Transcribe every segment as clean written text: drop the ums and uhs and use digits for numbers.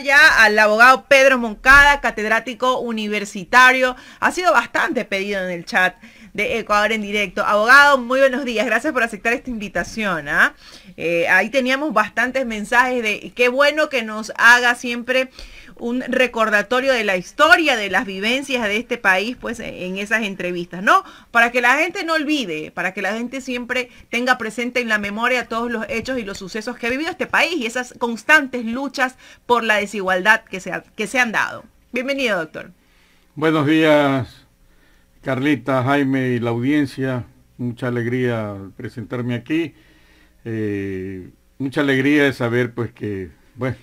ya al abogado Pedro Moncada, catedrático universitario. Ha sido bastante pedido en el chat de Ecuador en directo. Abogado, muy buenos días. Gracias por aceptar esta invitación. Ahí teníamos bastantes mensajes de qué bueno que nos haga siempre un recordatorio de la historia, de las vivencias de este país, pues en esas entrevistas, ¿no? Para que la gente no olvide, para que la gente siempre tenga presente en la memoria todos los hechos y los sucesos que ha vivido este país y esas constantes luchas por la desigualdad que se han dado. Bienvenido, doctor. Buenos días, Carlita, Jaime y la audiencia. Mucha alegría presentarme aquí. Mucha alegría de saber, pues, que, bueno,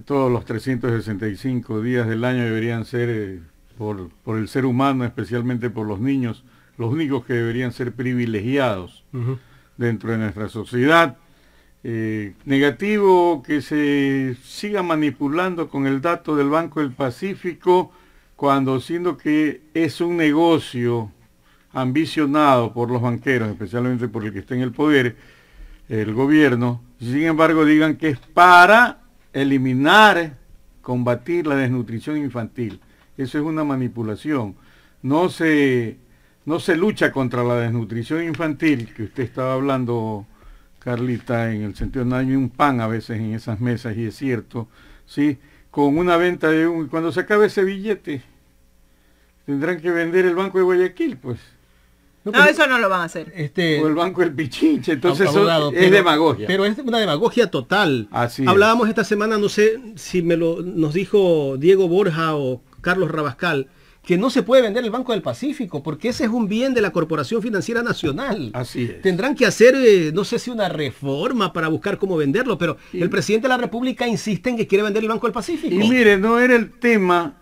todos los 365 días del año deberían ser, por el ser humano, especialmente por los niños, los únicos que deberían ser privilegiados dentro de nuestra sociedad. Negativo que se siga manipulando con el dato del Banco del Pacífico, cuando siendo que es un negocio ambicionado por los banqueros, especialmente por el que está en el poder, el gobierno. Sin embargo, digan que es para eliminar, combatir la desnutrición infantil. Eso es una manipulación. No se lucha contra la desnutrición infantil, que usted estaba hablando, Carlita, en el sentido de no hay un pan a veces en esas mesas, y es cierto, ¿sí? Con una venta de cuando se acabe ese billete, tendrán que vender el Banco de Guayaquil, pues. No, eso no lo van a hacer. O el Banco del Pichinche, entonces abogado, es demagogia. Pero es una demagogia total. Así Hablábamos esta semana, no sé si nos dijo Diego Borja o Carlos Rabascal, que no se puede vender el Banco del Pacífico, porque ese es un bien de la Corporación Financiera Nacional. Así es. Tendrán que hacer, no sé si una reforma para buscar cómo venderlo, pero el presidente de la República insiste en que quiere vender el Banco del Pacífico. Y mire, no era el tema.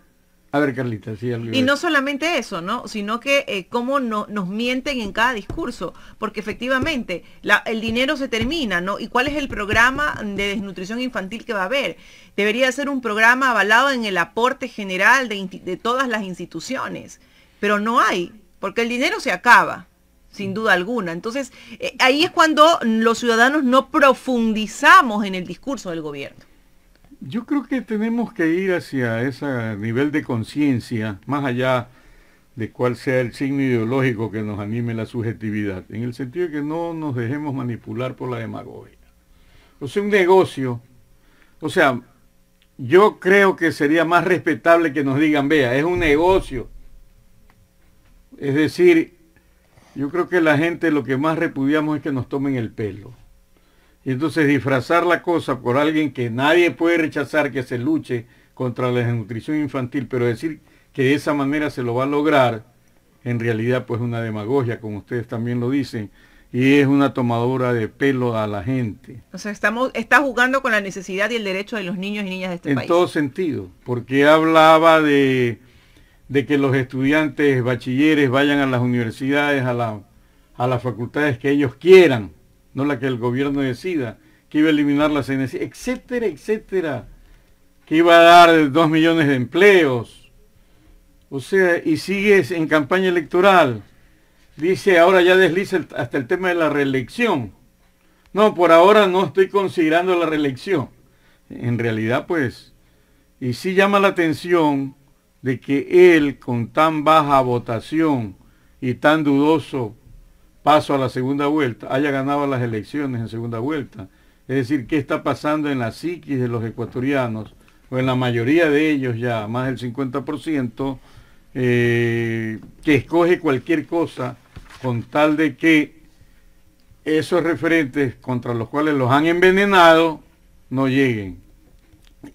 A ver, Carlita, sí, algo. Y no solamente eso, ¿no? Sino que cómo nos mienten en cada discurso, porque efectivamente el dinero se termina, ¿no? ¿Y cuál es el programa de desnutrición infantil que va a haber? Debería ser un programa avalado en el aporte general de todas las instituciones, pero no hay, porque el dinero se acaba, sin duda alguna. Entonces, ahí es cuando los ciudadanos no profundizamos en el discurso del gobierno. Yo creo que tenemos que ir hacia ese nivel de conciencia, más allá de cuál sea el signo ideológico que nos anime la subjetividad, en el sentido de que no nos dejemos manipular por la demagogia. O sea, un negocio, o sea, yo creo que sería más respetable que nos digan, vea, es un negocio. Es decir, yo creo que la gente lo que más repudiamos es que nos tomen el pelo. Y entonces disfrazar la cosa por alguien que nadie puede rechazar, que se luche contra la desnutrición infantil, pero decir que de esa manera se lo va a lograr, en realidad pues una demagogia, como ustedes también lo dicen, y es una tomadura de pelo a la gente. O sea, está jugando con la necesidad y el derecho de los niños y niñas de este país. En todo sentido, porque hablaba de que los estudiantes bachilleres vayan a las universidades, a las facultades que ellos quieran, no la que el gobierno decida, que iba a eliminar la CNC, etcétera, etcétera, que iba a dar 2 millones de empleos. O sea, y sigue en campaña electoral. Dice, ahora ya desliza hasta el tema de la reelección. No, por ahora no estoy considerando la reelección. En realidad, pues, y sí llama la atención de que él, con tan baja votación y tan dudoso paso a la segunda vuelta, haya ganado las elecciones en segunda vuelta. Es decir, ¿qué está pasando en la psiquis de los ecuatorianos? O en la mayoría de ellos ya, más del 50%, que escoge cualquier cosa con tal de que esos referentes contra los cuales los han envenenado no lleguen.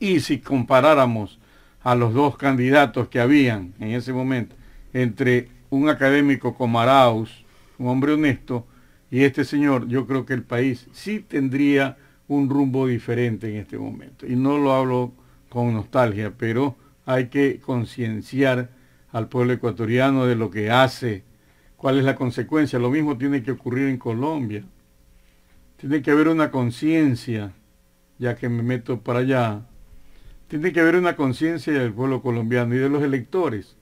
Y si comparáramos a los dos candidatos que habían en ese momento, entre un académico como Arauz, un hombre honesto, y este señor, yo creo que el país sí tendría un rumbo diferente en este momento. Y no lo hablo con nostalgia, pero hay que concienciar al pueblo ecuatoriano de lo que hace, cuál es la consecuencia. Lo mismo tiene que ocurrir en Colombia. Tiene que haber una conciencia, ya que me meto para allá, tiene que haber una conciencia del pueblo colombiano y de los electores.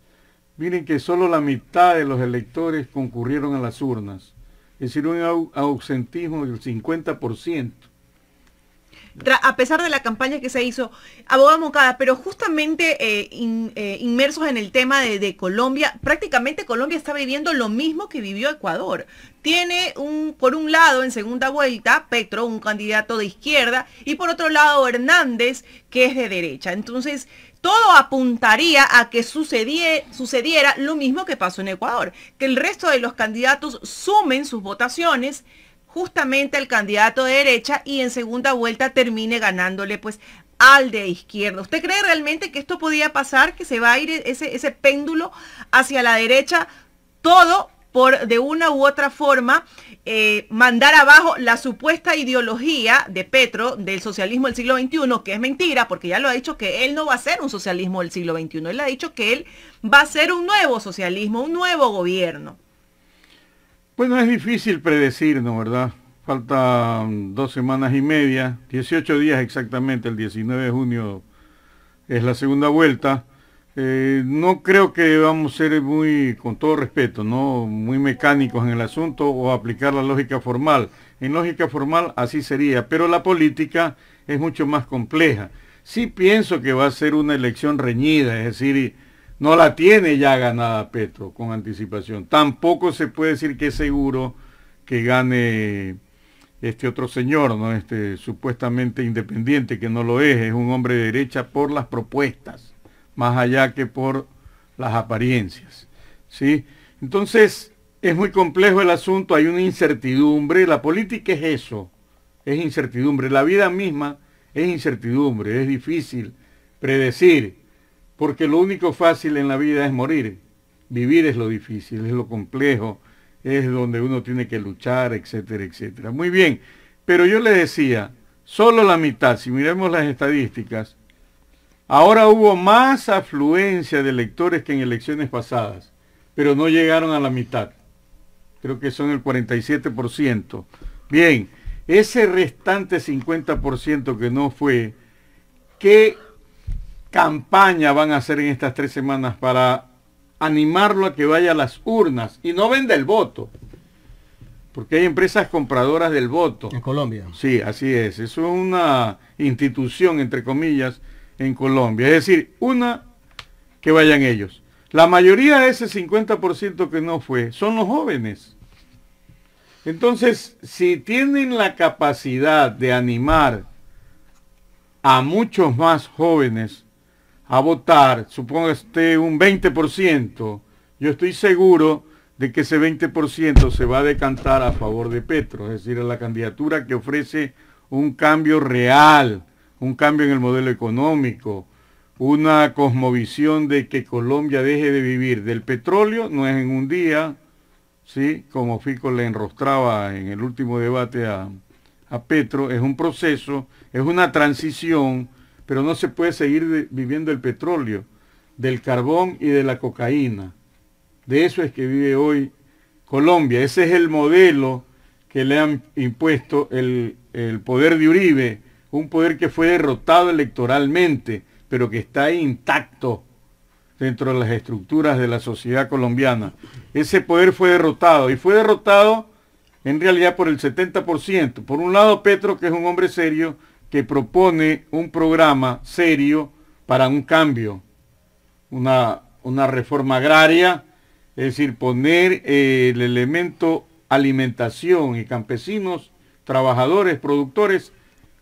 Miren que solo la mitad de los electores concurrieron a las urnas, es decir, un ausentismo del 50%. A pesar de la campaña que se hizo, abogado Moncada, pero justamente inmersos en el tema de Colombia, prácticamente Colombia está viviendo lo mismo que vivió Ecuador. Tiene por un lado, en segunda vuelta, Petro, un candidato de izquierda, y por otro lado, Hernández, que es de derecha. Entonces, todo apuntaría a que sucediera lo mismo que pasó en Ecuador, que el resto de los candidatos sumen sus votaciones justamente al candidato de derecha y en segunda vuelta termine ganándole pues al de izquierda. ¿Usted cree realmente que esto podía pasar, que se va a ir ese péndulo hacia la derecha, todo por de una u otra forma mandar abajo la supuesta ideología de Petro del socialismo del siglo XXI, que es mentira, porque ya lo ha dicho que él no va a ser un socialismo del siglo XXI, él ha dicho que él va a ser un nuevo socialismo, un nuevo gobierno? Bueno, es difícil predecir, ¿no? ¿Verdad? Faltan 2 semanas y media, 18 días exactamente, el 19 de junio es la segunda vuelta. No creo que vamos a ser muy, con todo respeto, ¿no? Muy mecánicos en el asunto o aplicar la lógica formal. En lógica formal así sería, pero la política es mucho más compleja. Sí pienso que va a ser una elección reñida, es decir, no la tiene ya ganada Petro con anticipación. Tampoco se puede decir que es seguro que gane este otro señor, ¿no? Este supuestamente independiente, que no lo es un hombre de derecha por las propuestas, más allá que por las apariencias, ¿sí? Entonces, es muy complejo el asunto, hay una incertidumbre, la política es eso, es incertidumbre, la vida misma es incertidumbre, es difícil predecir, porque lo único fácil en la vida es morir, vivir es lo difícil, es lo complejo, es donde uno tiene que luchar, etcétera, etcétera. Muy bien, pero yo le decía, solo la mitad, si miremos las estadísticas, ahora hubo más afluencia de electores que en elecciones pasadas, pero no llegaron a la mitad. Creo que son el 47%. Bien, ese restante 50% que no fue, ¿qué campaña van a hacer en estas 3 semanas para animarlo a que vaya a las urnas y no venda el voto? Porque hay empresas compradoras del voto. En Colombia. Sí, así es. Eso es una institución, entre comillas, en Colombia. Es decir, que vayan ellos. La mayoría de ese 50% que no fue son los jóvenes. Entonces, si tienen la capacidad de animar a muchos más jóvenes a votar, suponga usted un 20%, yo estoy seguro de que ese 20% se va a decantar a favor de Petro, es decir, a la candidatura que ofrece un cambio real, un cambio en el modelo económico, una cosmovisión de que Colombia deje de vivir del petróleo, no es en un día, ¿sí? Como Fico le enrostraba en el último debate a Petro, es un proceso, es una transición, pero no se puede seguir viviendo el petróleo, del carbón y de la cocaína. De eso es que vive hoy Colombia. Ese es el modelo que le han impuesto el poder de Uribe, un poder que fue derrotado electoralmente, pero que está intacto dentro de las estructuras de la sociedad colombiana. Ese poder fue derrotado, y fue derrotado en realidad por el 70%. Por un lado, Petro, que es un hombre serio, que propone un programa serio para un cambio, una reforma agraria, es decir, poner el elemento alimentación y campesinos, trabajadores, productores,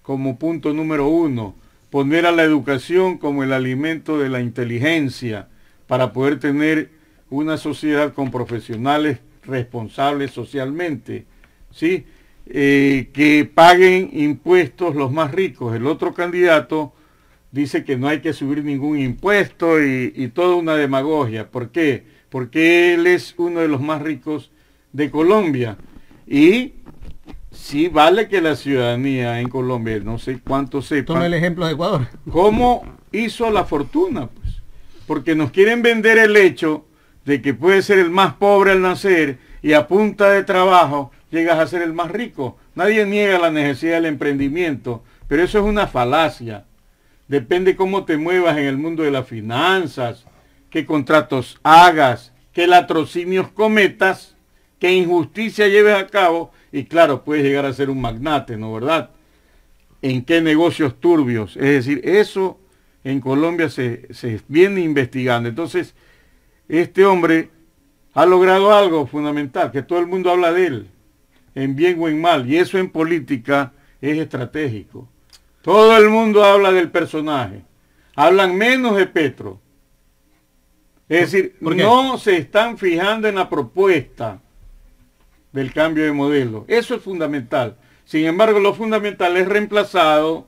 como punto número 1, poner a la educación como el alimento de la inteligencia, para poder tener una sociedad con profesionales responsables socialmente, ¿sí? Que paguen impuestos los más ricos. El otro candidato dice que no hay que subir ningún impuesto y toda una demagogia. ¿Por qué? Porque él es uno de los más ricos de Colombia. Y sí vale que la ciudadanía en Colombia, no sé cuánto sepa. Toma el ejemplo de Ecuador. ¿Cómo hizo la fortuna? Pues porque nos quieren vender el hecho de que puede ser el más pobre al nacer y a punta de trabajo llegas a ser el más rico. Nadie niega la necesidad del emprendimiento, pero eso es una falacia. Depende cómo te muevas en el mundo de las finanzas, qué contratos hagas, qué latrocinios cometas, qué injusticia lleves a cabo, y claro, puedes llegar a ser un magnate, ¿no verdad? en qué negocios turbios. Es decir, eso en Colombia se viene investigando. Entonces, este hombre ha logrado algo fundamental, que todo el mundo habla de él, en bien o en mal, y eso en política es estratégico. Todo el mundo habla del personaje, hablan menos de Petro. Es decir, no se están fijando en la propuesta del cambio de modelo. Eso es fundamental. Sin embargo, lo fundamental es reemplazado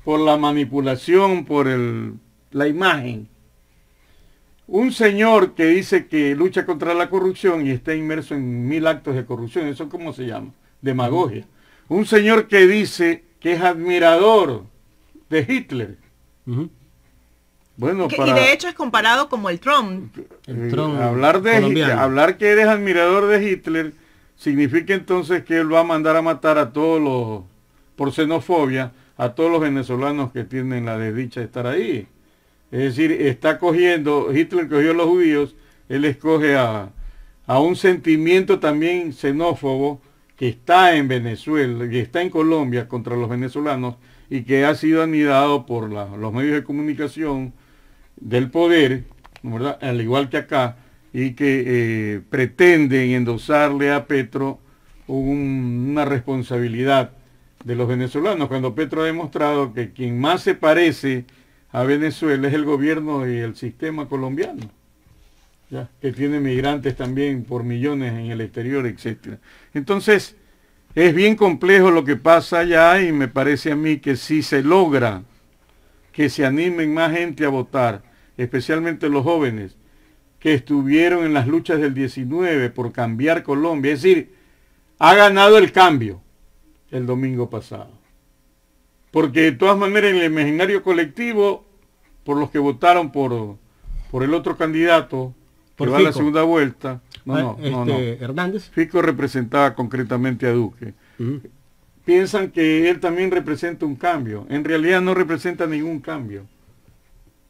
por la manipulación, por la imagen. Un señor que dice que lucha contra la corrupción y está inmerso en 1000 actos de corrupción, ¿eso cómo se llama? Demagogia. Un señor que dice que es admirador de Hitler. Bueno, y de hecho es comparado como el Trump. Hablar que eres admirador de Hitler significa entonces que él va a mandar a matar a todos los, por xenofobia, a todos los venezolanos que tienen la desdicha de estar ahí. Es decir, está cogiendo, Hitler cogió a los judíos, él escoge a un sentimiento también xenófobo que está en Venezuela, que está en Colombia contra los venezolanos y que ha sido anidado por los medios de comunicación del poder, ¿verdad? Al igual que acá, y que pretenden endosarle a Petro una responsabilidad de los venezolanos, cuando Petro ha demostrado que quien más se parece a Venezuela es el gobierno y el sistema colombiano, ¿ya? Que tiene migrantes también por millones en el exterior, etc. Entonces, es bien complejo lo que pasa allá y me parece a mí que si se logra que se animen más gente a votar, especialmente los jóvenes que estuvieron en las luchas del 19 por cambiar Colombia, es decir, ha ganado el cambio el domingo pasado. Porque de todas maneras en el imaginario colectivo, por los que votaron por el otro candidato, que va a la segunda vuelta, no. Hernández. Fico representaba concretamente a Duque. Piensan que él también representa un cambio. En realidad no representa ningún cambio.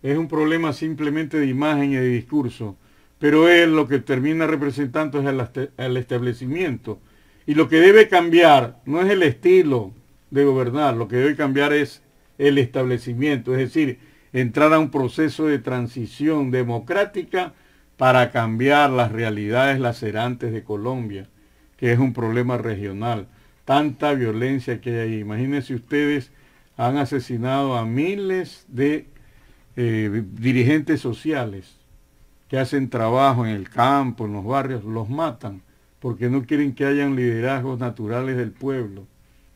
Es un problema simplemente de imagen y de discurso. Pero él lo que termina representando es el establecimiento. Y lo que debe cambiar no es el estilo de gobernar, lo que debe cambiar es el establecimiento, es decir, entrar a un proceso de transición democrática para cambiar las realidades lacerantes de Colombia, que es un problema regional. Tanta violencia que hay ahí. Imagínense ustedes, han asesinado a miles de dirigentes sociales que hacen trabajo en el campo, en los barrios, los matan porque no quieren que hayan liderazgos naturales del pueblo.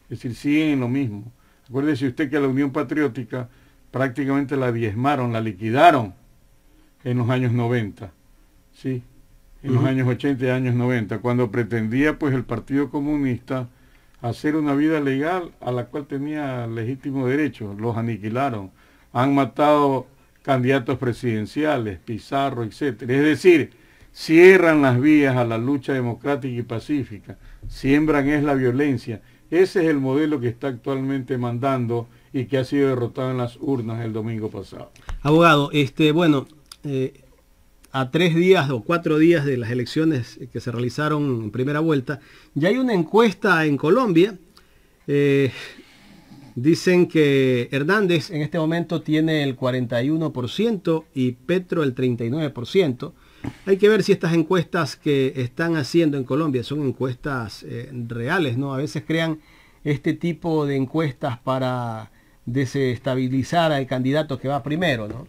Es decir, siguen en lo mismo. Acuérdese usted que a la Unión Patriótica prácticamente la diezmaron, la liquidaron en los años 90, ¿sí? En los años 80 y años 90, cuando pretendía pues el Partido Comunista hacer una vida legal a la cual tenía legítimo derecho. Los aniquilaron. Han matado candidatos presidenciales, Pizarro, etc. Es decir, cierran las vías a la lucha democrática y pacífica, siembran es la violencia. Ese es el modelo que está actualmente mandando y que ha sido derrotado en las urnas el domingo pasado. Abogado, a 3 días o 4 días de las elecciones que se realizaron en primera vuelta, ya hay una encuesta en Colombia. Dicen que Hernández en este momento tiene el 41% y Petro el 39%. Hay que ver si estas encuestas que están haciendo en Colombia son encuestas reales, ¿no? A veces crean este tipo de encuestas para desestabilizar al candidato que va primero, ¿no?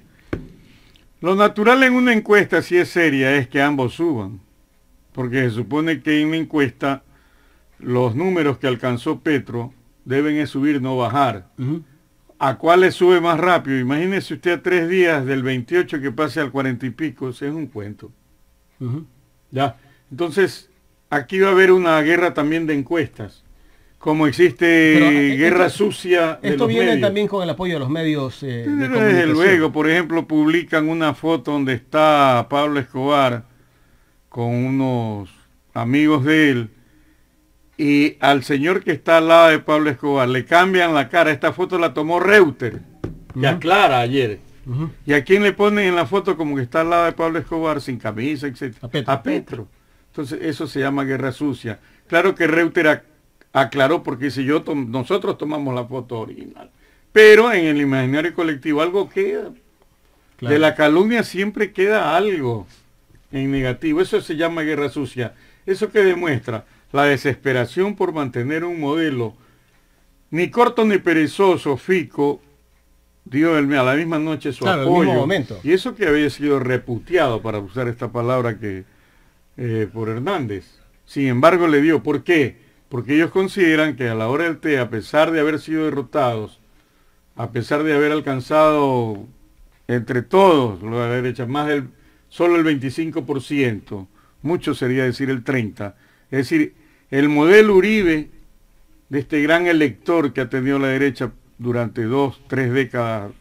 Lo natural en una encuesta, si es seria, es que ambos suban, porque se supone que en una encuesta los números que alcanzó Petro deben subir, no bajar. ¿A cuáles sube más rápido? Imagínese usted a 3 días del 28 que pase al 40 y pico, ese es un cuento. ¿Ya? Entonces, aquí va a haber una guerra también de encuestas, como existe guerra sucia de esto los viene medios. También con el apoyo de los medios de comunicación. Desde luego, por ejemplo, publican una foto donde está Pablo Escobar con unos amigos de él, y al señor que está al lado de Pablo Escobar le cambian la cara. Esta foto la tomó Reuter, que aclara ayer. ¿Y a quién le ponen en la foto como que está al lado de Pablo Escobar, sin camisa, etc.? A Petro. Entonces eso se llama guerra sucia. Claro que Reuter aclaró porque si nosotros tomamos la foto original. Pero en el imaginario colectivo algo queda. Claro. De la calumnia siempre queda algo en negativo. Eso se llama guerra sucia. Eso que demuestra la desesperación por mantener un modelo ni corto ni perezoso. Fico dio a la misma noche su apoyo. Y eso que había sido reputeado, para usar esta palabra, que por Hernández. Sin embargo le dio. ¿Por qué? Porque ellos consideran que a la hora del té, a pesar de haber sido derrotados, a pesar de haber alcanzado entre todos, la derecha, solo el 25%, mucho sería decir el 30%, es decir, el modelo Uribe, de este gran elector que ha tenido la derecha durante 2, 3 décadas,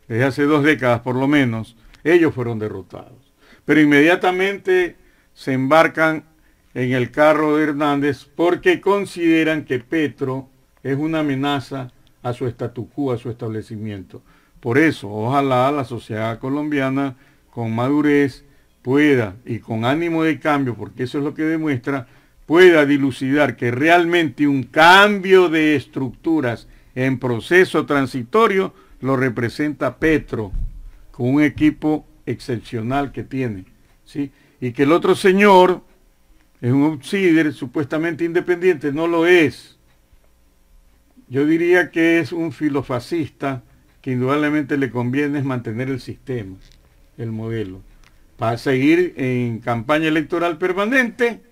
desde hace 2 décadas por lo menos, ellos fueron derrotados. Pero inmediatamente se embarcan en el carro de Hernández porque consideran que Petro es una amenaza a su statu quo, a su establecimiento. Por eso, ojalá la sociedad colombiana con madurez pueda, y con ánimo de cambio, porque eso es lo que demuestra, pueda dilucidar que realmente un cambio de estructuras en proceso transitorio lo representa Petro, con un equipo excepcional que tiene, ¿sí? Y que el otro señor es un outsider supuestamente independiente, no lo es. Yo diría que es un filofascista que indudablemente le conviene es mantener el sistema, el modelo, para seguir en campaña electoral permanente,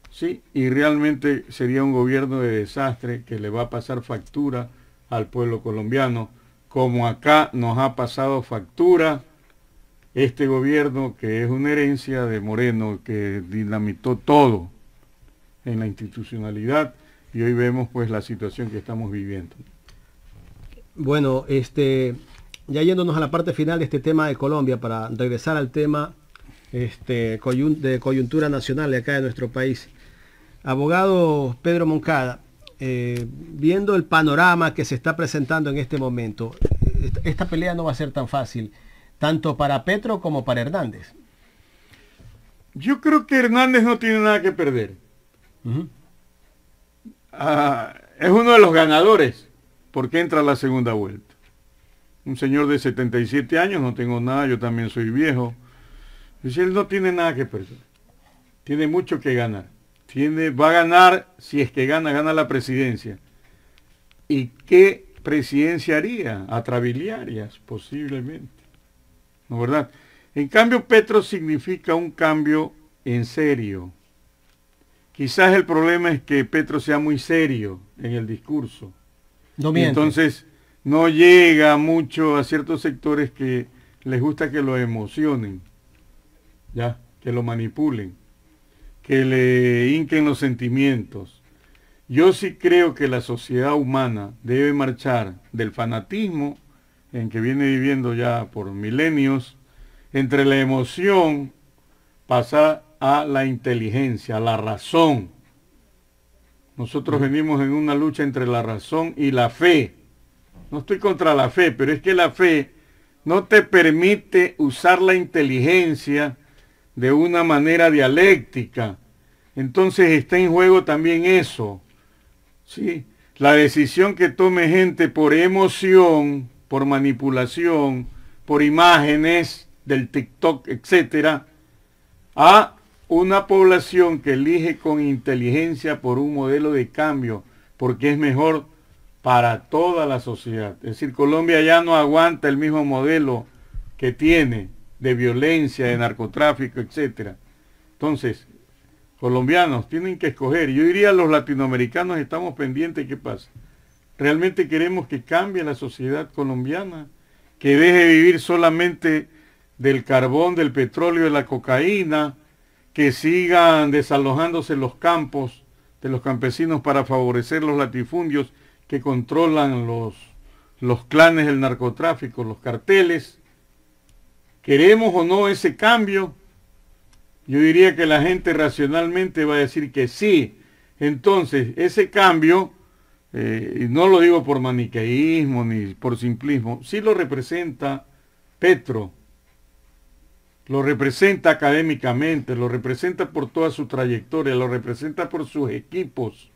¿sí? Y realmente sería un gobierno de desastre que le va a pasar factura al pueblo colombiano, como acá nos ha pasado factura este gobierno que es una herencia de Moreno, que dinamitó todo en la institucionalidad, y hoy vemos pues la situación que estamos viviendo. Bueno, ya yéndonos a la parte final de este tema de Colombia, para regresar al tema de coyuntura nacional de acá de nuestro país. Abogado Pedro Moncada, viendo el panorama que se está presentando en este momento, esta pelea no va a ser tan fácil, tanto para Petro como para Hernández. Yo creo que Hernández no tiene nada que perder. Es uno de los ganadores porque entra a la segunda vuelta. Un señor de 77 años, no tengo nada, yo también soy viejo. Es decir, él no tiene nada que perder. Tiene mucho que ganar. Va a ganar, si es que gana la presidencia. ¿Y qué presidencia haría? Atrabiliarias, posiblemente. ¿No, verdad? En cambio, Petro significa un cambio en serio. Quizás el problema es que Petro sea muy serio en el discurso. Entonces no llega mucho a ciertos sectores que les gusta que lo emocionen, ya, que lo manipulen, que le hinquen los sentimientos. Yo sí creo que la sociedad humana debe marchar del fanatismo en que viene viviendo ya por milenios, entre la emoción, pasar a la inteligencia, a la razón. Nosotros venimos en una lucha entre la razón y la fe. No estoy contra la fe, pero es que la fe no te permite usar la inteligencia de una manera dialéctica. Entonces está en juego también eso, ¿sí? La decisión que tome gente por emoción, por manipulación, por imágenes del TikTok, etcétera, a una población que elige con inteligencia por un modelo de cambio, porque es mejor para toda la sociedad. Es decir, Colombia ya no aguanta el mismo modelo que tiene de violencia, de narcotráfico, etcétera. Entonces, colombianos tienen que escoger. Yo diría los latinoamericanos estamos pendientes de qué pasa. ¿Realmente queremos que cambie la sociedad colombiana? Que deje de vivir solamente del carbón, del petróleo, de la cocaína, que sigan desalojándose los campos de los campesinos para favorecer los latifundios que controlan los clanes del narcotráfico, los carteles. ¿Queremos o no ese cambio? Yo diría que la gente racionalmente va a decir que sí. Entonces, ese cambio, y no lo digo por maniqueísmo ni por simplismo, sí lo representa Petro. Lo representa académicamente, lo representa por toda su trayectoria, lo representa por sus equipos.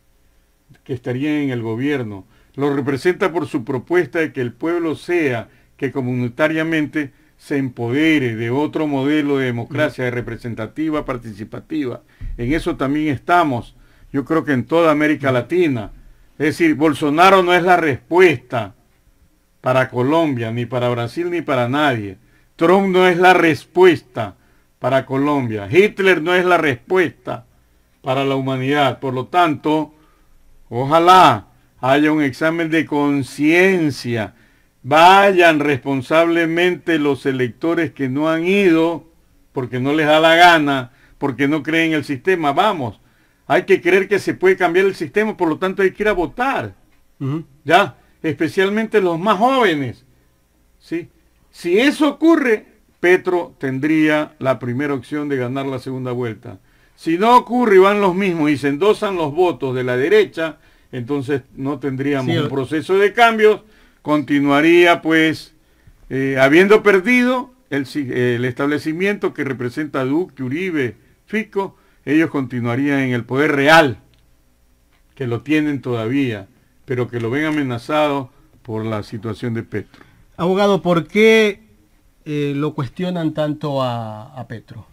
que estarían en el gobierno. Lo representa por su propuesta de que el pueblo sea, que comunitariamente se empodere de otro modelo de democracia representativa, participativa. En eso también estamos, yo creo que en toda América Latina. Es decir, Bolsonaro no es la respuesta para Colombia, ni para Brasil, ni para nadie. Trump no es la respuesta para Colombia. Hitler no es la respuesta para la humanidad. Por lo tanto, ojalá haya un examen de conciencia. Vayan responsablemente los electores que no han ido porque no les da la gana, porque no creen en el sistema. Vamos, hay que creer que se puede cambiar el sistema, por lo tanto hay que ir a votar. Ya, especialmente los más jóvenes. ¿Sí? Si eso ocurre, Petro tendría la primera opción de ganar la segunda vuelta. Si no ocurre y van los mismos y se endosan los votos de la derecha, entonces no tendríamos un proceso de cambios. Continuaría pues habiendo perdido el establecimiento que representa a Duque, Uribe, Fico, ellos continuarían en el poder real, que lo tienen todavía, pero que lo ven amenazado por la situación de Petro. Abogado, ¿por qué lo cuestionan tanto a Petro?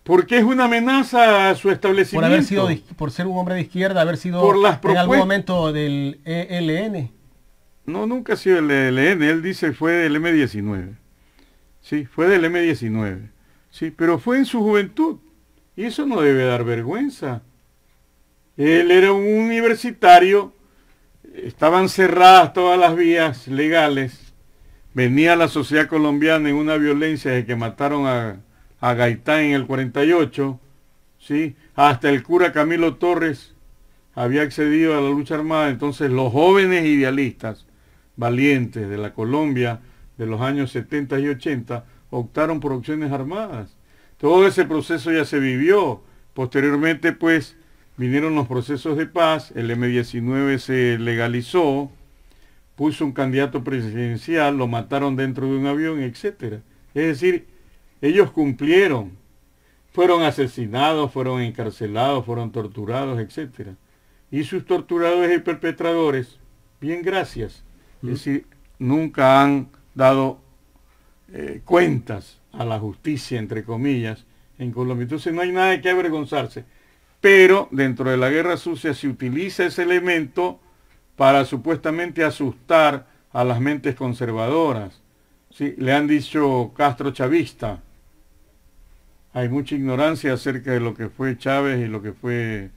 Porque es una amenaza a su establecimiento. Por haber sido, por ser un hombre de izquierda, haber sido en algún momento del ELN. No, nunca ha sido el ELN, él dice fue del M19. Sí, fue del M19. Sí, pero fue en su juventud. Y eso no debe dar vergüenza. Él era un universitario, estaban cerradas todas las vías legales. Venía la sociedad colombiana en una violencia de que mataron a Gaitán en el 48, ¿sí? Hasta el cura Camilo Torres había accedido a la lucha armada. Entonces los jóvenes idealistas, valientes de la Colombia de los años 70 y 80, optaron por opciones armadas. Todo ese proceso ya se vivió. Posteriormente, pues, vinieron los procesos de paz, el M19 se legalizó, puso un candidato presidencial, lo mataron dentro de un avión, etc. Es decir, ellos cumplieron, fueron asesinados, fueron encarcelados, fueron torturados, etc. Y sus torturadores y perpetradores, bien gracias, es decir, nunca han dado cuentas a la justicia, entre comillas, en Colombia. Entonces no hay nada de qué avergonzarse. Pero dentro de la guerra sucia se utiliza ese elemento para supuestamente asustar a las mentes conservadoras. ¿Sí? Le han dicho Castro chavista. Hay mucha ignorancia acerca de lo que fue Chávez y lo que fue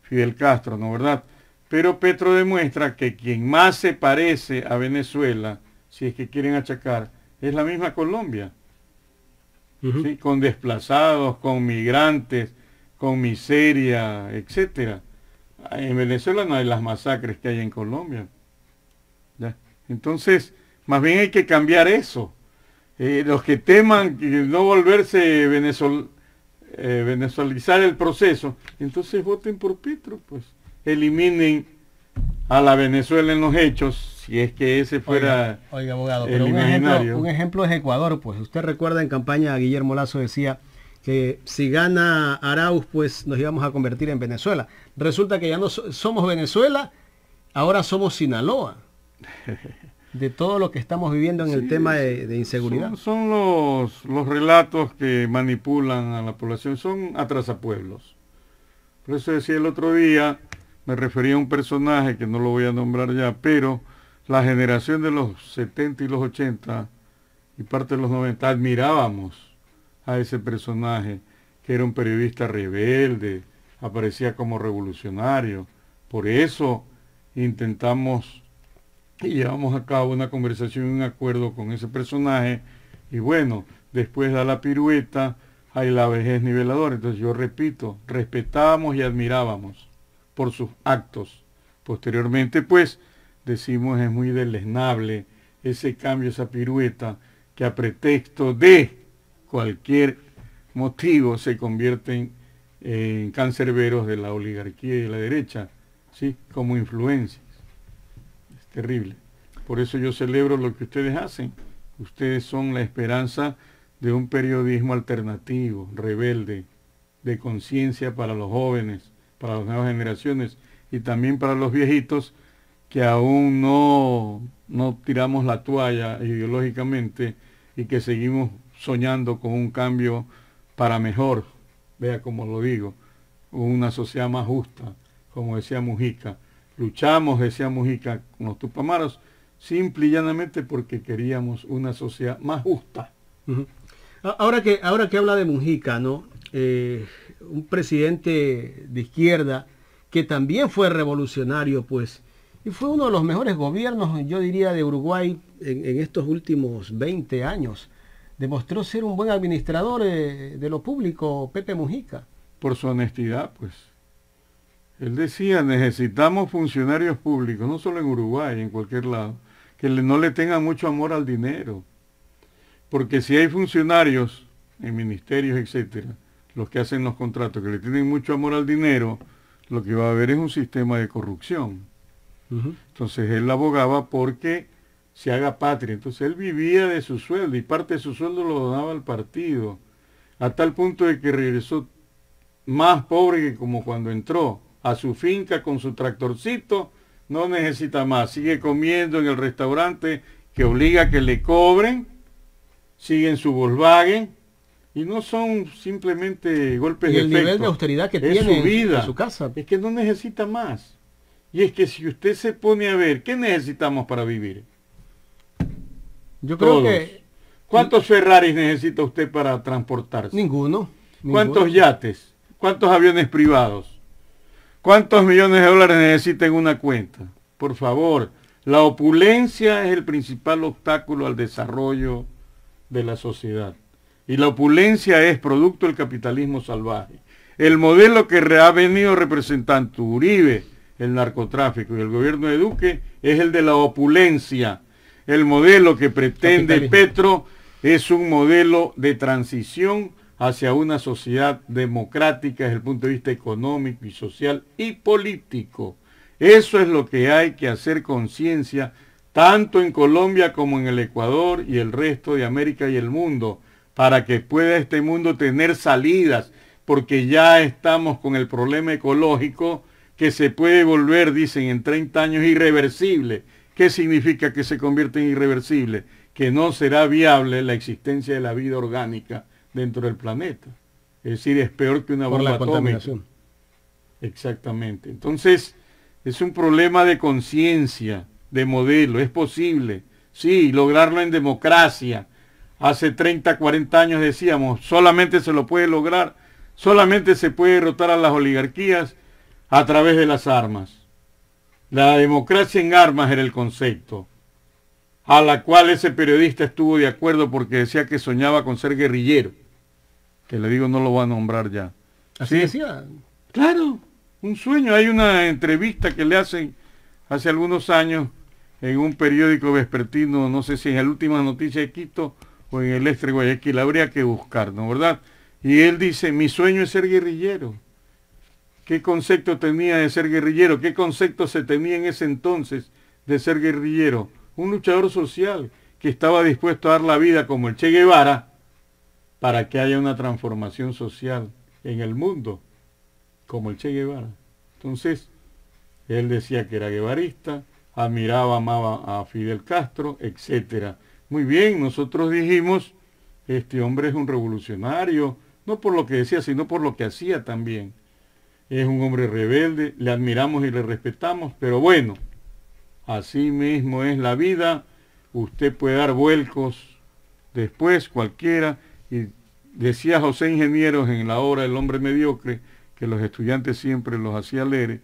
Fidel Castro, ¿no verdad? Pero Petro demuestra que quien más se parece a Venezuela, si es que quieren achacar, es la misma Colombia. ¿Sí? Con desplazados, con migrantes, con miseria, etcétera. En Venezuela no hay las masacres que hay en Colombia. ¿Ya? Entonces, más bien hay que cambiar eso. Los que teman no volverse venezuelizar el proceso, entonces voten por Petro, pues. Eliminen a la Venezuela en los hechos, si es que ese fuera oiga abogado, el pero imaginario. un ejemplo es Ecuador, pues. Usted recuerda en campaña Guillermo Lasso decía que si gana Arauz, pues nos íbamos a convertir en Venezuela. Resulta que ya no somos Venezuela, ahora somos Sinaloa. De todo lo que estamos viviendo en el tema de inseguridad. Son los relatos que manipulan a la población, son atrasapueblos. Por eso decía el otro día, me refería a un personaje que no lo voy a nombrar ya, pero la generación de los 70 y los 80 y parte de los 90 admirábamos a ese personaje, que era un periodista rebelde, aparecía como revolucionario. Por eso intentamos y llevamos a cabo una conversación y un acuerdo con ese personaje, y bueno, después da la pirueta, hay la vejez niveladora. Entonces yo repito, respetábamos y admirábamos por sus actos. Posteriormente, pues, decimos es muy deleznable ese cambio, esa pirueta, que a pretexto de cualquier motivo se convierten en cancerberos de la oligarquía y de la derecha, ¿sí? Como influencias. Es terrible. Por eso yo celebro lo que ustedes hacen. Ustedes son la esperanza de un periodismo alternativo, rebelde, de conciencia para los jóvenes, para las nuevas generaciones, y también para los viejitos que aún no tiramos la toalla ideológicamente y que seguimos soñando con un cambio para mejor, vea como lo digo, una sociedad más justa, como decía Mujica. Luchamos, decía Mujica, con los Tupamaros, simple y llanamente porque queríamos una sociedad más justa. Uh-huh. Ahora que habla de Mujica, ¿no? Un presidente de izquierda que también fue revolucionario, pues, y fue uno de los mejores gobiernos, yo diría, de Uruguay en estos últimos 20 años. Demostró ser un buen administrador de lo público, Pepe Mujica. Por su honestidad, pues. Él decía, necesitamos funcionarios públicos, no solo en Uruguay, en cualquier lado, que no le tengan mucho amor al dinero. Porque si hay funcionarios en ministerios, etcétera, los que hacen los contratos, que le tienen mucho amor al dinero, lo que va a haber es un sistema de corrupción. Uh-huh. Entonces él abogaba porque se haga patria. Entonces él vivía de su sueldo y parte de su sueldo lo donaba al partido, a tal punto de que regresó más pobre que como cuando entró a su finca con su tractorcito, no necesita más, sigue comiendo en el restaurante que obliga a que le cobren, sigue en su Volkswagen, y no son simplemente golpes de efecto. Y el nivel de austeridad que tiene su vida, en su casa. Es que no necesita más. Y es que si usted se pone a ver, ¿qué necesitamos para vivir? Yo creo Todos. que... ¿Cuántos Ferraris necesita usted para transportarse? Ninguno. ¿Cuántos yates? ¿Cuántos aviones privados? ¿Cuántos millones de dólares necesita en una cuenta? Por favor, la opulencia es el principal obstáculo al desarrollo de la sociedad. Y la opulencia es producto del capitalismo salvaje. El modelo que ha venido representando Uribe, el narcotráfico, y el gobierno de Duque, es el de la opulencia. El modelo que pretende Petro es un modelo de transición hacia una sociedad democrática desde el punto de vista económico y social y político. Eso es lo que hay que hacer conciencia, tanto en Colombia como en el Ecuador y el resto de América y el mundo, para que pueda este mundo tener salidas, porque ya estamos con el problema ecológico que se puede volver, dicen, en 30 años irreversible. ¿Qué significa que se convierte en irreversible? Que no será viable la existencia de la vida orgánica dentro del planeta. Es decir, es peor que una bomba atómica. Exactamente. Entonces, es un problema de conciencia, de modelo. Es posible, sí, lograrlo en democracia. Hace 30, 40 años decíamos, solamente se lo puede lograr, solamente se puede derrotar a las oligarquías a través de las armas. La democracia en armas era el concepto, a la cual ese periodista estuvo de acuerdo porque decía que soñaba con ser guerrillero. Que le digo, no lo va a nombrar ya. ¿Así ¿sí? decía? Claro, un sueño. Hay una entrevista que le hacen hace algunos años en un periódico vespertino, no sé si en el Última Noticia de Quito o en el Extra Guayaquil, habría que buscar, ¿no? ¿Verdad? Y él dice, mi sueño es ser guerrillero. ¿Qué concepto tenía de ser guerrillero? ¿Qué concepto se tenía en ese entonces de ser guerrillero? Un luchador social que estaba dispuesto a dar la vida como el Che Guevara para que haya una transformación social en el mundo, como el Che Guevara. Entonces, él decía que era guevarista, admiraba, amaba a Fidel Castro, etcétera. Muy bien, nosotros dijimos, este hombre es un revolucionario, no por lo que decía, sino por lo que hacía también. Es un hombre rebelde, le admiramos y le respetamos, pero bueno, así mismo es la vida. Usted puede dar vuelcos después, cualquiera. Y decía José Ingenieros en la obra El hombre mediocre, que los estudiantes siempre los hacía leer,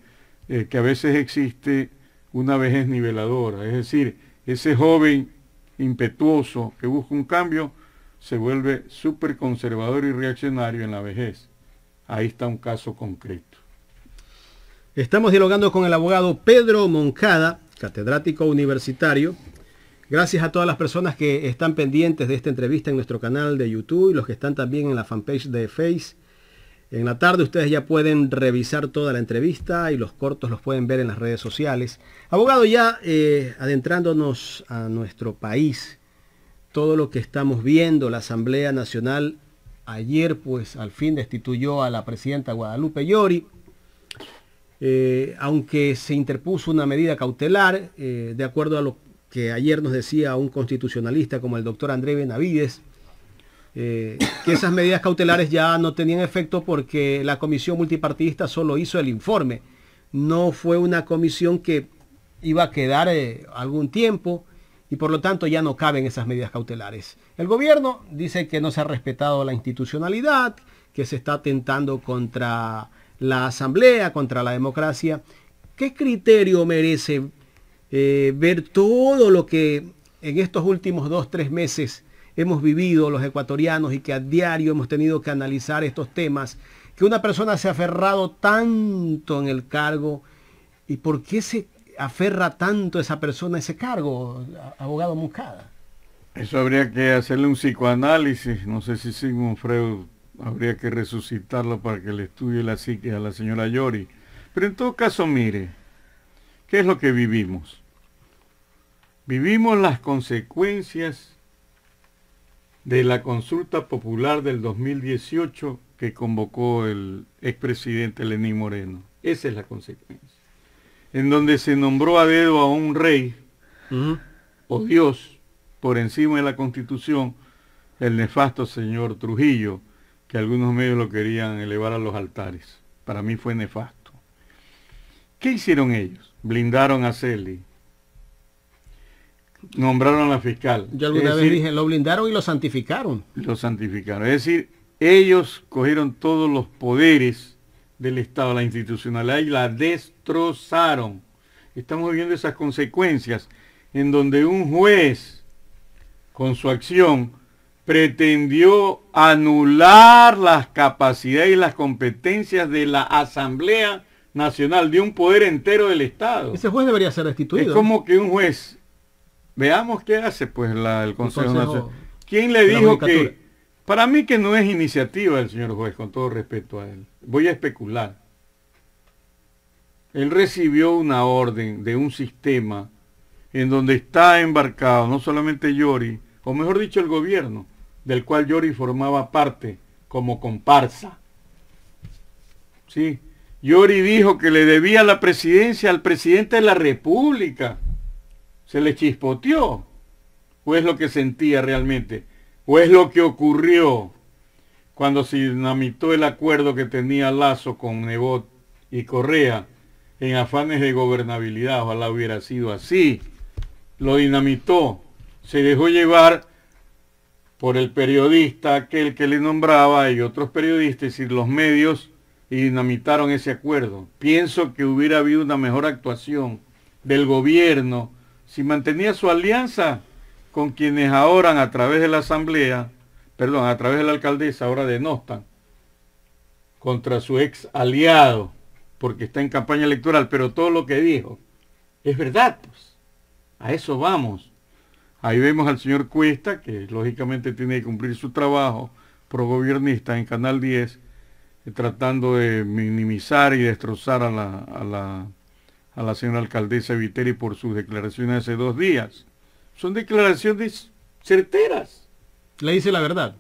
que a veces existe una vejez niveladora. Es decir, ese joven impetuoso que busca un cambio se vuelve súper conservador y reaccionario en la vejez. Ahí está un caso concreto. Estamos dialogando con el abogado Pedro Moncada, catedrático universitario. Gracias a todas las personas que están pendientes de esta entrevista en nuestro canal de YouTube y los que están también en la fanpage de Face. En la tarde ustedes ya pueden revisar toda la entrevista y los cortos los pueden ver en las redes sociales. Abogado, ya adentrándonos a nuestro país, todo lo que estamos viendo, la Asamblea Nacional ayer pues al fin destituyó a la presidenta Guadalupe Llori. aunque se interpuso una medida cautelar, de acuerdo a lo que ayer nos decía un constitucionalista como el doctor André Benavides, que esas medidas cautelares ya no tenían efecto porque la comisión multipartidista solo hizo el informe. No fue una comisión que iba a quedar algún tiempo y por lo tanto ya no caben esas medidas cautelares. El gobierno dice que no se ha respetado la institucionalidad, que se está atentando contra la asamblea, contra la democracia. ¿Qué criterio merece ver todo lo que en estos últimos 2-3 meses hemos vivido los ecuatorianos y que a diario hemos tenido que analizar estos temas, que una persona se ha aferrado tanto en el cargo? ¿Y por qué se aferra tanto esa persona a ese cargo, abogado Moncada? Eso habría que hacerle un psicoanálisis. No sé si Sigmund Freud habría que resucitarlo para que le estudie la psique a la señora Yori. Pero en todo caso, mire, ¿qué es lo que vivimos? Vivimos las consecuencias de la consulta popular del 2018 que convocó el expresidente Lenín Moreno. Esa es la consecuencia. En donde se nombró a dedo a un rey o Dios por encima de la Constitución, el nefasto señor Trujillo, que algunos medios lo querían elevar a los altares. Para mí fue nefasto. ¿Qué hicieron ellos? Blindaron a Celi. Nombraron a la fiscal. Yo alguna vez dije, lo blindaron y lo santificaron. Lo santificaron. Es decir, ellos cogieron todos los poderes del Estado, la institucionalidad, y la destrozaron. Estamos viendo esas consecuencias en donde un juez, con su acción, pretendió anular las capacidades y las competencias de la Asamblea Nacional, de un poder entero del Estado. Ese juez debería ser destituido. Es como que un juez, veamos qué hace pues el Consejo Nacional. ¿Quién le dijo que, para mí que no es iniciativa del señor juez, con todo respeto a él, voy a especular. Él recibió una orden de un sistema en donde está embarcado no solamente Yori, o mejor dicho el gobierno, del cual Yori formaba parte como comparsa. ¿Sí? Yori dijo que le debía la presidencia al presidente de la República. Se le chispoteó. ¿O es lo que sentía realmente? ¿O es lo que ocurrió cuando se dinamitó el acuerdo que tenía Lazo con Nebot y Correa en afanes de gobernabilidad? Ojalá hubiera sido así. Lo dinamitó. Se dejó llevar por el periodista aquel que le nombraba y otros periodistas y los medios, y dinamitaron ese acuerdo. Pienso que hubiera habido una mejor actuación del gobierno si mantenía su alianza con quienes ahora a través de la asamblea, perdón, a través de la alcaldesa ahora denostan contra su ex aliado porque está en campaña electoral, pero todo lo que dijo es verdad, pues. A eso vamos. Ahí vemos al señor Cuesta, que lógicamente tiene que cumplir su trabajo progobernista en Canal 10, tratando de minimizar y destrozar a la señora alcaldesa Viteri por sus declaraciones hace 2 días. Son declaraciones certeras. Le dice la verdad.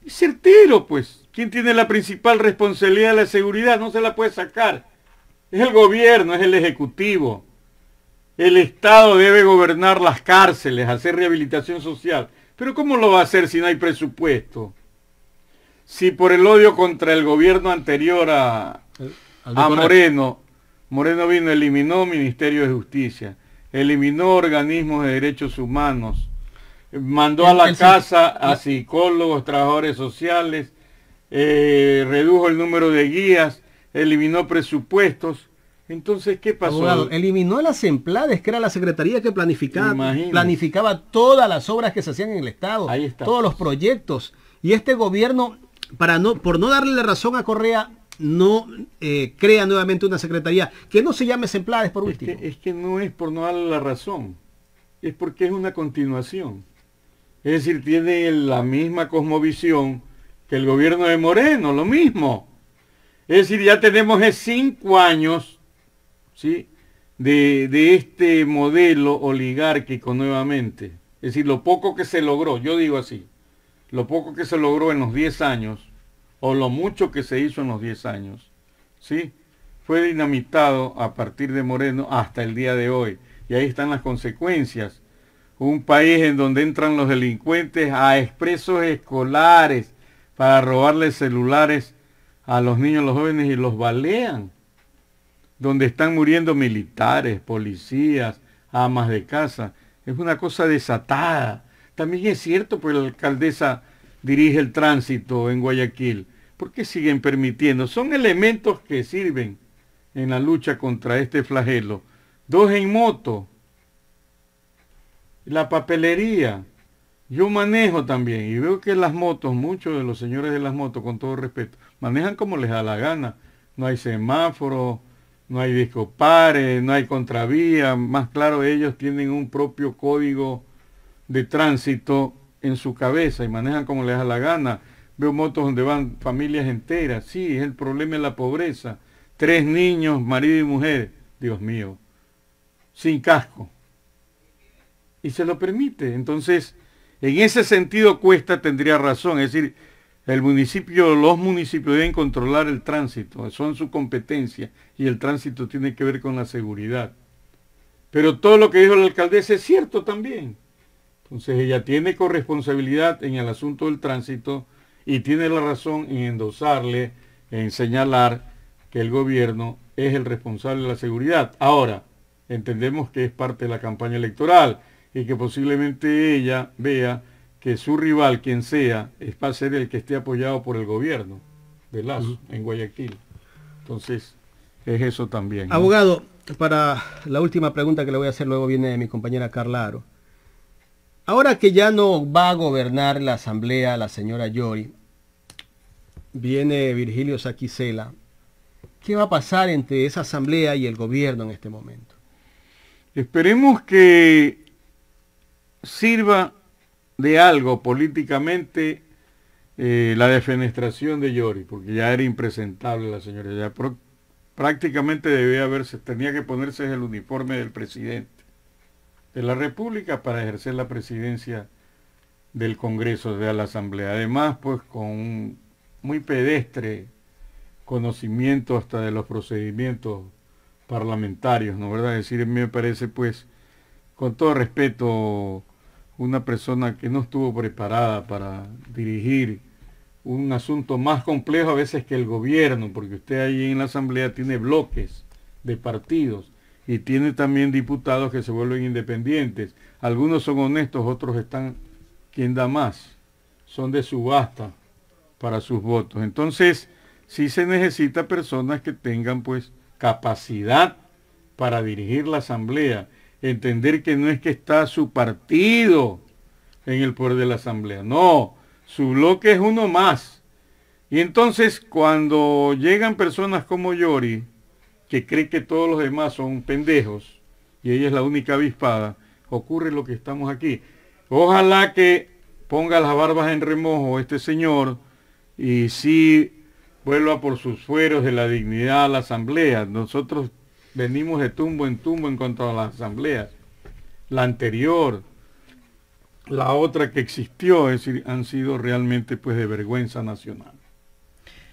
Es certero, pues. ¿Quién tiene la principal responsabilidad de la seguridad? No se la puede sacar. Es el gobierno, es el ejecutivo. El Estado debe gobernar las cárceles, hacer rehabilitación social. Pero ¿cómo lo va a hacer si no hay presupuesto? Si por el odio contra el gobierno anterior a Moreno vino, eliminó Ministerio de Justicia, eliminó organismos de derechos humanos, mandó a la casa a psicólogos, trabajadores sociales, redujo el número de guías, eliminó presupuestos. Entonces, ¿qué pasó? Abogado, eliminó las EMPLADES, que era la secretaría que planificaba todas las obras que se hacían en el Estado, todos los proyectos. Y este gobierno, por no darle la razón a Correa, no crea nuevamente una secretaría que no se llame EMPLADES por último. Es que no es por no darle la razón, es porque es una continuación. Es decir, tiene la misma cosmovisión que el gobierno de Moreno, lo mismo. Es decir, ya tenemos 5 años, ¿sí?, de este modelo oligárquico nuevamente. Es decir, lo poco que se logró, yo digo así, lo poco que se logró en los 10 años, o lo mucho que se hizo en los 10 años, ¿sí?, fue dinamitado a partir de Moreno hasta el día de hoy. Y ahí están las consecuencias. Un país en donde entran los delincuentes a expresos escolares para robarles celulares a los niños, los jóvenes, y los balean. Donde están muriendo militares, policías, amas de casa. Es una cosa desatada. También es cierto, pues la alcaldesa dirige el tránsito en Guayaquil. ¿Por qué siguen permitiendo? Son elementos que sirven en la lucha contra este flagelo. 2 en moto. La papelería. Yo manejo también y veo que las motos, muchos de los señores de las motos, con todo respeto, manejan como les da la gana. No hay semáforo, no hay discopares, no hay contravía. Más claro, ellos tienen un propio código de tránsito en su cabeza y manejan como les da la gana. Veo motos donde van familias enteras. Sí, es el problema de la pobreza. 3 niños, marido y mujer, Dios mío, sin casco. Y se lo permite. Entonces, en ese sentido Cuesta tendría razón. Es decir, los municipios deben controlar el tránsito. Son su competencia. Y el tránsito tiene que ver con la seguridad. Pero todo lo que dijo la alcaldesa es cierto también. Entonces, ella tiene corresponsabilidad en el asunto del tránsito y tiene la razón en endosarle, en señalar que el gobierno es el responsable de la seguridad. Ahora, entendemos que es parte de la campaña electoral y que posiblemente ella vea que su rival, quien sea, va a ser el que esté apoyado por el gobierno de Lazo en Guayaquil. Entonces, es eso también, ¿no? Abogado, para la última pregunta que le voy a hacer, luego viene de mi compañera Carla Aro. Ahora que ya no va a gobernar la asamblea la señora Yori, viene Virgilio Saquicela, ¿qué va a pasar entre esa asamblea y el gobierno en este momento? Esperemos que sirva de algo políticamente la defenestración de Yori, porque ya era impresentable la señora, ya prácticamente tenía que ponerse el uniforme del presidente de la República para ejercer la presidencia del Congreso, de la Asamblea. Además, pues con un muy pedestre conocimiento hasta de los procedimientos parlamentarios, ¿no? ¿Verdad? Es decir, me parece, pues, con todo respeto, una persona que no estuvo preparada para dirigir un asunto más complejo a veces que el gobierno, porque usted ahí en la Asamblea tiene bloques de partidos y tiene también diputados que se vuelven independientes. Algunos son honestos, otros están, quien da más, son de subasta para sus votos. Entonces, sí se necesita personas que tengan, pues, capacidad para dirigir la Asamblea, entender que no es que está su partido en el poder de la Asamblea, no, su bloque es uno más. Y entonces cuando llegan personas como Yori, que cree que todos los demás son pendejos, y ella es la única avispada, ocurre lo que estamos aquí. Ojalá que ponga las barbas en remojo este señor, y sí vuelva por sus fueros de la dignidad a la Asamblea. Nosotros venimos de tumbo en cuanto a las asambleas. La anterior, la otra que existió, es decir, han sido realmente, pues, de vergüenza nacional.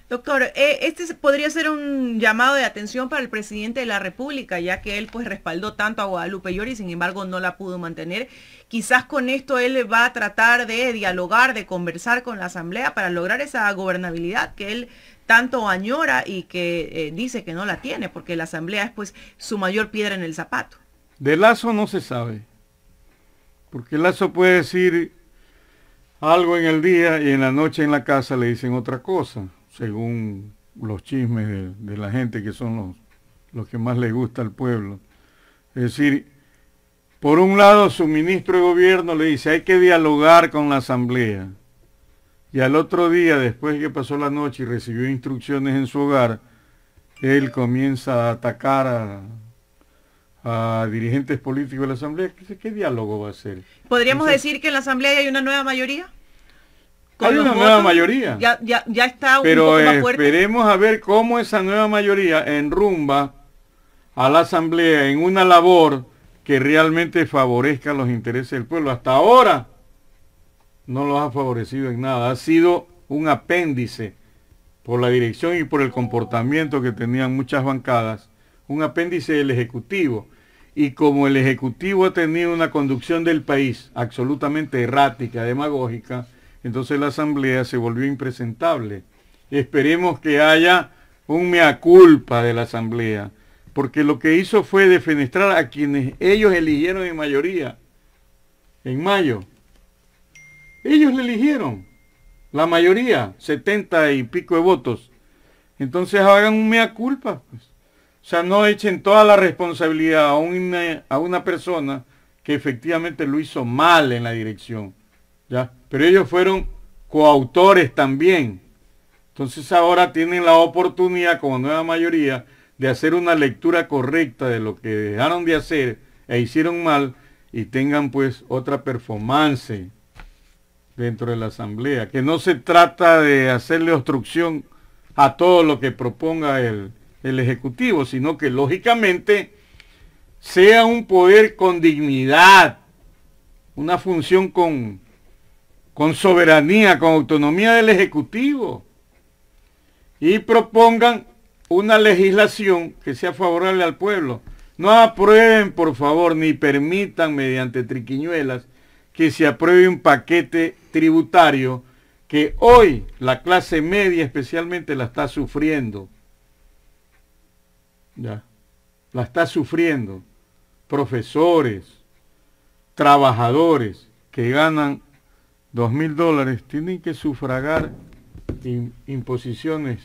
Doctor, este podría ser un llamado de atención para el presidente de la República, ya que él pues respaldó tanto a Guadalupe Yori, sin embargo no la pudo mantener. Quizás con esto él va a tratar de dialogar, de conversar con la Asamblea para lograr esa gobernabilidad que él tanto añora y que dice que no la tiene, porque la Asamblea es pues su mayor piedra en el zapato. De Lazo no se sabe, porque Lazo puede decir algo en el día y en la noche en la casa le dicen otra cosa, según los chismes de la gente, que son los que más le gusta al pueblo. Es decir, por un lado su ministro de gobierno le dice hay que dialogar con la Asamblea, y al otro día, después que pasó la noche y recibió instrucciones en su hogar, él comienza a atacar a dirigentes políticos de la Asamblea. ¿Qué diálogo va a hacer? ¿Podríamos decir que en la Asamblea hay una nueva mayoría? Hay una nueva mayoría. Ya está un pero poco más fuerte. Esperemos a ver cómo esa nueva mayoría enrumba a la Asamblea en una labor que realmente favorezca los intereses del pueblo. Hasta ahora no los ha favorecido en nada. Ha sido un apéndice por la dirección y por el comportamiento que tenían muchas bancadas, un apéndice del Ejecutivo. Y como el Ejecutivo ha tenido una conducción del país absolutamente errática, demagógica, entonces la Asamblea se volvió impresentable. Esperemos que haya un mea culpa de la Asamblea, porque lo que hizo fue defenestrar a quienes ellos eligieron en mayoría, en mayo. Ellos le eligieron, la mayoría, 70 y pico de votos. Entonces hagan un mea culpa, pues. O sea, no echen toda la responsabilidad a una persona que efectivamente lo hizo mal en la dirección, ¿ya? Pero ellos fueron coautores también. Entonces ahora tienen la oportunidad, como nueva mayoría, de hacer una lectura correcta de lo que dejaron de hacer e hicieron mal y tengan pues otra performance dentro de la Asamblea. Que no se trata de hacerle obstrucción a todo lo que proponga el Ejecutivo, sino que lógicamente sea un poder con dignidad, una función con soberanía, con autonomía del Ejecutivo, y propongan una legislación que sea favorable al pueblo. No aprueben, por favor, ni permitan mediante triquiñuelas que se apruebe un paquete tributario que hoy la clase media especialmente la está sufriendo. Ya, la está sufriendo. Profesores, trabajadores que ganan $2.000 tienen que sufragar imposiciones,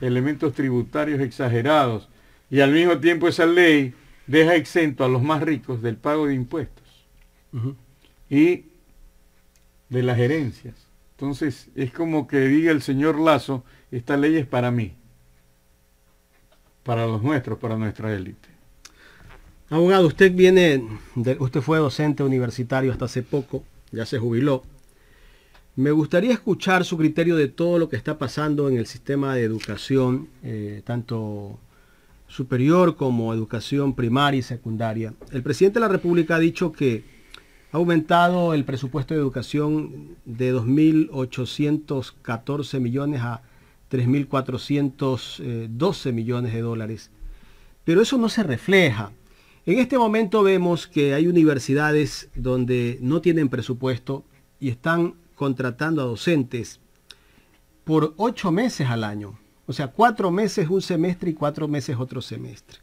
elementos tributarios exagerados, y al mismo tiempo esa ley deja exento a los más ricos del pago de impuestos y de las herencias. Entonces es como que diga el señor Lazo, esta ley es para mí, para los nuestros, para nuestra élite. Abogado, usted fue docente universitario hasta hace poco, ya se jubiló. Me gustaría escuchar su criterio de todo lo que está pasando en el sistema de educación, tanto superior como educación primaria y secundaria. El presidente de la República ha dicho que ha aumentado el presupuesto de educación de 2.814 millones a 3.412 millones de dólares. Pero eso no se refleja. En este momento vemos que hay universidades donde no tienen presupuesto y están contratando a docentes por 8 meses al año. O sea, 4 meses un semestre y 4 meses otro semestre.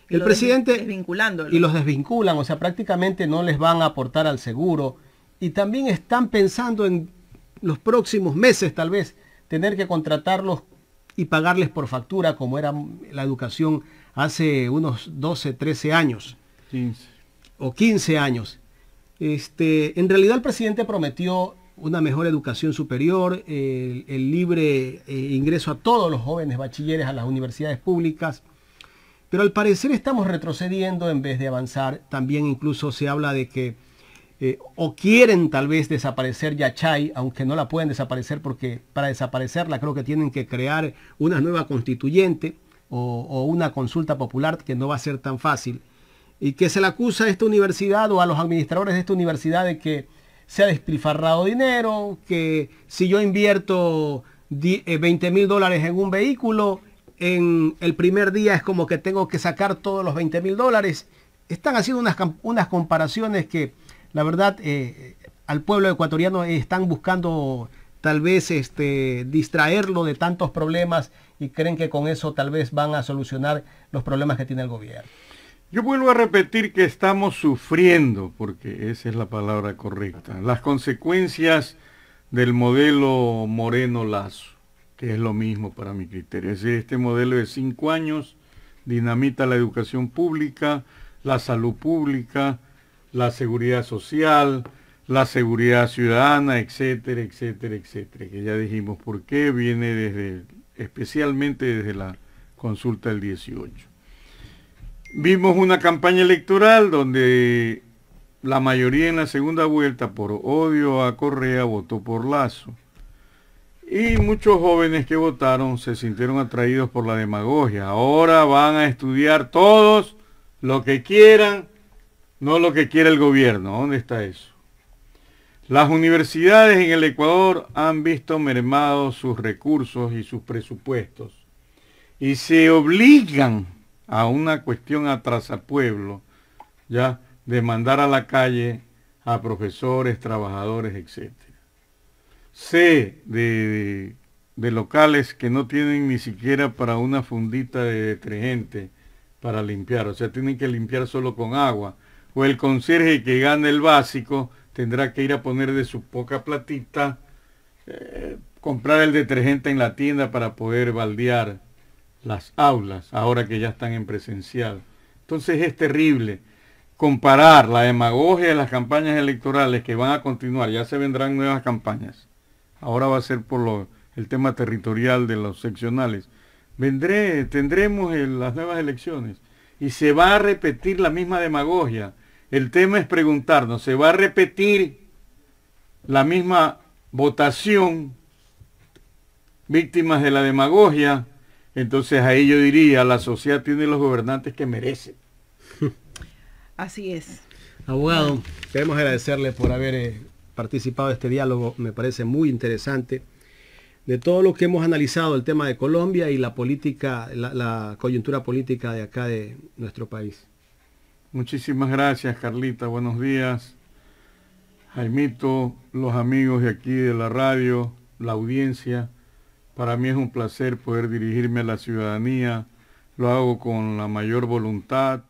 El presidente... Desvinculándolo. Y los desvinculan, o sea, prácticamente no les van a aportar al seguro. Y también están pensando en los próximos meses, tal vez, tener que contratarlos y pagarles por factura, como era la educación hace unos 12, 13 años. 15. O 15 años. En realidad el presidente prometió una mejor educación superior, el libre ingreso a todos los jóvenes bachilleres a las universidades públicas, pero al parecer estamos retrocediendo en vez de avanzar. También incluso se habla de que o quieren tal vez desaparecer Yachay, aunque no la pueden desaparecer porque para desaparecerla creo que tienen que crear una nueva constituyente o una consulta popular, que no va a ser tan fácil, y que se le acusa a esta universidad o a los administradores de esta universidad de que se ha despilfarrado dinero, que si yo invierto $20.000 en un vehículo, en el primer día es como que tengo que sacar todos los $20.000. Están haciendo unas comparaciones que la verdad al pueblo ecuatoriano están buscando tal vez distraerlo de tantos problemas y creen que con eso tal vez van a solucionar los problemas que tiene el gobierno. Yo vuelvo a repetir que estamos sufriendo, porque esa es la palabra correcta, las consecuencias del modelo Moreno-Lazo, que es lo mismo para mi criterio. Es decir, este modelo de 5 años dinamita la educación pública, la salud pública, la seguridad social, la seguridad ciudadana, etcétera, etcétera, etcétera, que ya dijimos por qué, viene especialmente desde la consulta del 18. Vimos una campaña electoral donde la mayoría en la segunda vuelta, por odio a Correa, votó por Lazo. Y muchos jóvenes que votaron se sintieron atraídos por la demagogia. Ahora van a estudiar todos lo que quieran, no lo que quiera el gobierno. ¿Dónde está eso? Las universidades en el Ecuador han visto mermados sus recursos y sus presupuestos y se obligan a una cuestión atrasapueblo, ya, de mandar a la calle a profesores, trabajadores, etc. Sé de locales que no tienen ni siquiera para una fundita de detergente para limpiar, o sea, tienen que limpiar solo con agua, o el conserje que gana el básico tendrá que ir a poner de su poca platita, comprar el detergente en la tienda para poder baldear las aulas, ahora que ya están en presencial. Entonces es terrible comparar la demagogia de las campañas electorales que van a continuar, ya se vendrán nuevas campañas. Ahora va a ser por el tema territorial de los seccionales. Tendremos las nuevas elecciones y se va a repetir la misma demagogia. El tema es preguntarnos, ¿se va a repetir la misma votación víctimas de la demagogia? Entonces ahí yo diría, la sociedad tiene los gobernantes que merece. Así es. Abogado, queremos agradecerle por haber participado de este diálogo, me parece muy interesante. De todo lo que hemos analizado, el tema de Colombia y la política, la coyuntura política de acá de nuestro país. Muchísimas gracias, Carlita. Buenos días. Jaimito, los amigos de aquí de la radio, la audiencia. Para mí es un placer poder dirigirme a la ciudadanía. Lo hago con la mayor voluntad,